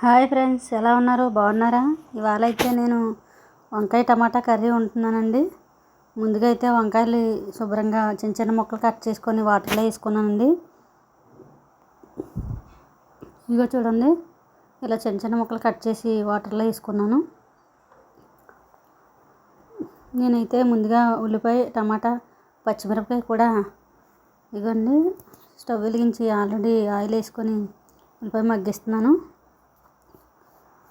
Hi friends, ఎలా ఉన్నారు? బాగున్నారా? ఇవాళ అయితే నేను వంకాయ టమాటా కర్రీ వండుతున్నానండి. ముందుగా అయితే వంకాయలు శుభ్రంగా చిన్న చిన్న ముక్కలు కట్ చేసుకొని వాటర్లో వేసుకున్నానండి. ఇదిగో చూడండి, ఇలా చిన్న చిన్న ముక్కలు కట్ చేసి వాటర్లో వేసుకున్నాను. నేనైతే ముందుగా ఉల్లిపాయ, టమాటా, పచ్చిమిరపకాయ కూడా ఇదిగోండి స్టవ్ వెలిగించి ఆల్రెడీ ఆయిల్ వేసుకొని ఉల్లిపాయ మగ్గిస్తున్నాను.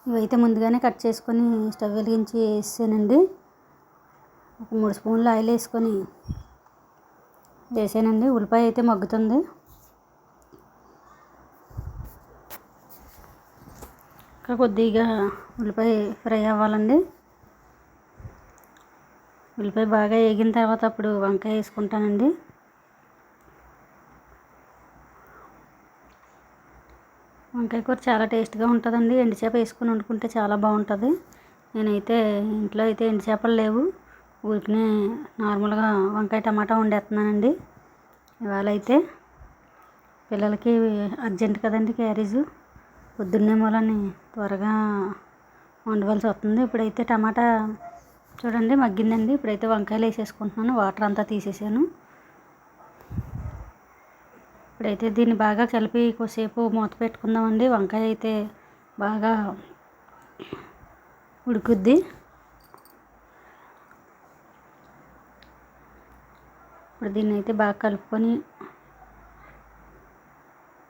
ఇవైతే ముందుగానే కట్ చేసుకొని స్టవ్ వెలిగించి వేసానండి. ఒక 3 స్పూన్లు ఆయిల్ వేసుకొని వేసానండి. ఉల్లిపాయ అయితే మగ్గుతుంది. ఇంకా కొద్దిగా ఉల్లిపాయ ఫ్రై అవ్వాలండి. ఉల్లిపాయ బాగా వేగిన తర్వాత అప్పుడు వంకాయ వేసుకుంటానండి. వంకాయ కూర చాలా టేస్ట్గా ఉంటుందండి. ఎండుచేప వేసుకుని వండుకుంటే చాలా బాగుంటుంది. నేనైతే ఇంట్లో అయితే ఎండుచేపలు లేవు, ఊరికనే నార్మల్గా వంకాయ టమాటా వండేస్తున్నానండి. ఇవాళ అయితే పిల్లలకి అర్జెంట్ కదండి క్యారేజు, పొద్దున్నే మూలని త్వరగా వండవలసి వస్తుంది. ఇప్పుడైతే టమాటా చూడండి మగ్గిందండి. ఇప్పుడైతే వంకాయలు వేసేసుకుంటున్నాను. వాటర్ అంతా తీసేసాను. ఇప్పుడైతే దీన్ని బాగా కలిపి కొద్దిసేపు మూత పెట్టుకుందామండి. వంకాయ అయితే బాగా ఉడుకుద్ది. ఇప్పుడు దీన్ని అయితే బాగా కలుపుకొని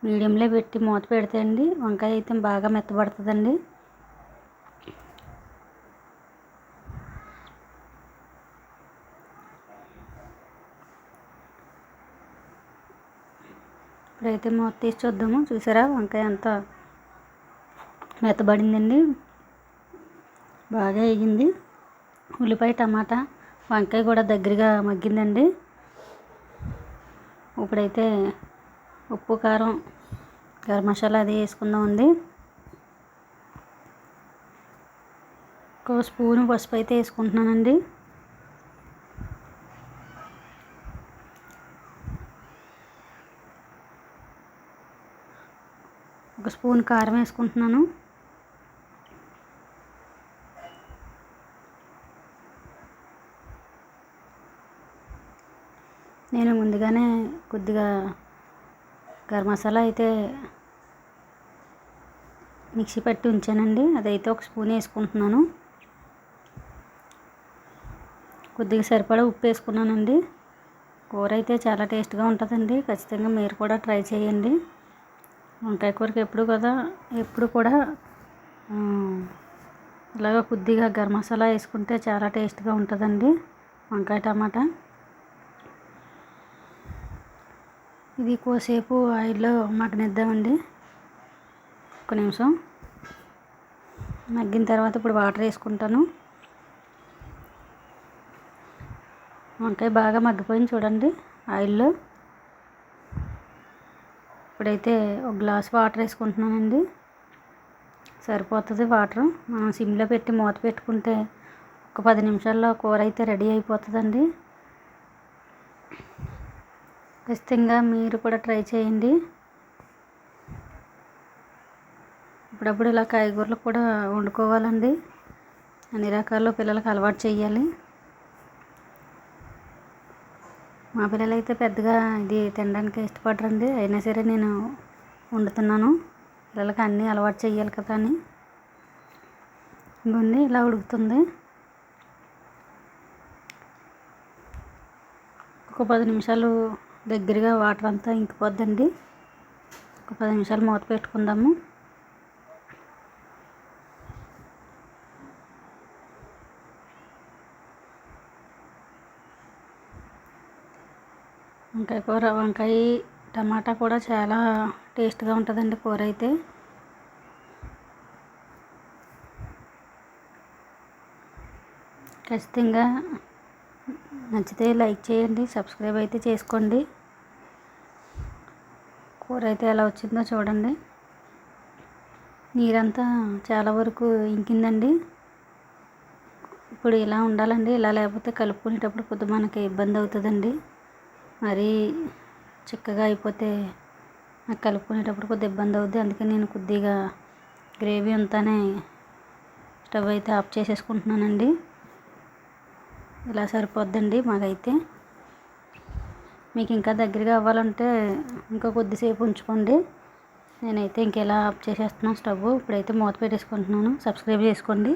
మీడియంలో పెట్టి మూత పెడితే అండి వంకాయ అయితే బాగా మెత్తబడుతుందండి. ఇప్పుడైతే మూత తీసి చూద్దాము. చూసారా, వంకాయ అంతా మెత్తబడిందండి, బాగా వేగింది. ఉల్లిపాయ, టమాటా, వంకాయ కూడా దగ్గరగా మగ్గిందండి. ఇప్పుడైతే ఉప్పు, కారం, గరం మసాలా అది వేసుకుందామండి. ఒక స్పూను పసుపు అయితే వేసుకుంటున్నానండి. ఒక స్పూన్ కారం వేసుకుంటున్నాను. నేను ముందుగానే కొద్దిగా గరం మసాలా అయితే మిక్సీ పట్టి ఉంచానండి. అదైతే ఒక స్పూన్ వేసుకుంటున్నాను. కొద్దిగా సరిపడా ఉప్పు వేసుకున్నానండి. కూర అయితే చాలా టేస్ట్గా ఉంటుందండి. ఖచ్చితంగా మీరు కూడా ట్రై చేయండి. వంకాయ కూరకి ఎప్పుడు కూడా ఇలాగ కొద్దిగా గరం మసాలా వేసుకుంటే చాలా టేస్ట్గా ఉంటుందండి వంకాయ టమాటా. ఇది కోసేపు ఆయిల్లో మగ్గనిద్దామండి. 1 నిమిషం మగ్గిన తర్వాత ఇప్పుడు వాటర్ వేసుకుంటాను. వంకాయ బాగా మగ్గిపోయింది చూడండి ఆయిల్లో. ఇప్పుడైతే ఒక గ్లాస్ వాటర్ వేసుకుంటున్నానండి. సరిపోతుంది వాటర్. మనం సిమ్లో పెట్టి మూత పెట్టుకుంటే ఒక 10 నిమిషాల్లో కూర అయితే రెడీ అయిపోతుందండి. ఖచ్చితంగా మీరు కూడా ట్రై చేయండి. అప్పుడప్పుడు ఇలా కాయగూరలు కూడా వండుకోవాలండి. అన్ని రకాల్లో పిల్లలకు అలవాటు చేయాలి. మా పిల్లలు అయితే పెద్దగా ఇది తినడానికి ఇష్టపడరండి. అయినా సరే నేను వండుతున్నాను. పిల్లలకి అన్నీ అలవాటు చేయాలి కదా అని. ఇంకొన్ని ఇలా ఉడుకుతుంది. ఒక 10 నిమిషాలు దగ్గరగా వాటర్ అంతా ఇంకిపోద్దండి. ఒక 10 నిమిషాలు మూత పెట్టుకుందాము. వంకాయ టమాటా కూడా చాలా టేస్ట్గా ఉంటుందండి కూర అయితే. ఖచ్చితంగా నచ్చితే లైక్ చేయండి, సబ్స్క్రైబ్ అయితే చేసుకోండి. కూర అయితే ఎలా వచ్చిందో చూడండి. నీరంతా చాలా వరకు ఇంకిందండి. ఇప్పుడు ఇలా ఉండాలండి. ఇలా లేకపోతే కలుపుకునేటప్పుడు కొద్దిగా మనకి ఇబ్బంది అవుతుందండి. మరీ చిక్కగా అయిపోతే నాకు కలుపుకునేటప్పుడు కొద్దిగా ఇబ్బంది అవుద్ది. అందుకే నేను కొద్దిగా గ్రేవీ అంతానే స్టవ్ అయితే ఆఫ్ చేసేసుకుంటున్నానండి. ఇలా సరిపోద్దండి మాకైతే. మీకు ఇంకా దగ్గరగా అవ్వాలంటే ఇంకా కొద్దిసేపు ఉంచుకోండి. నేనైతే ఇంకెలా ఆఫ్ చేసేస్తున్నాను స్టవ్. ఇప్పుడైతే మూత పెట్టేసుకుంటున్నాను. సబ్స్క్రైబ్ చేసుకోండి.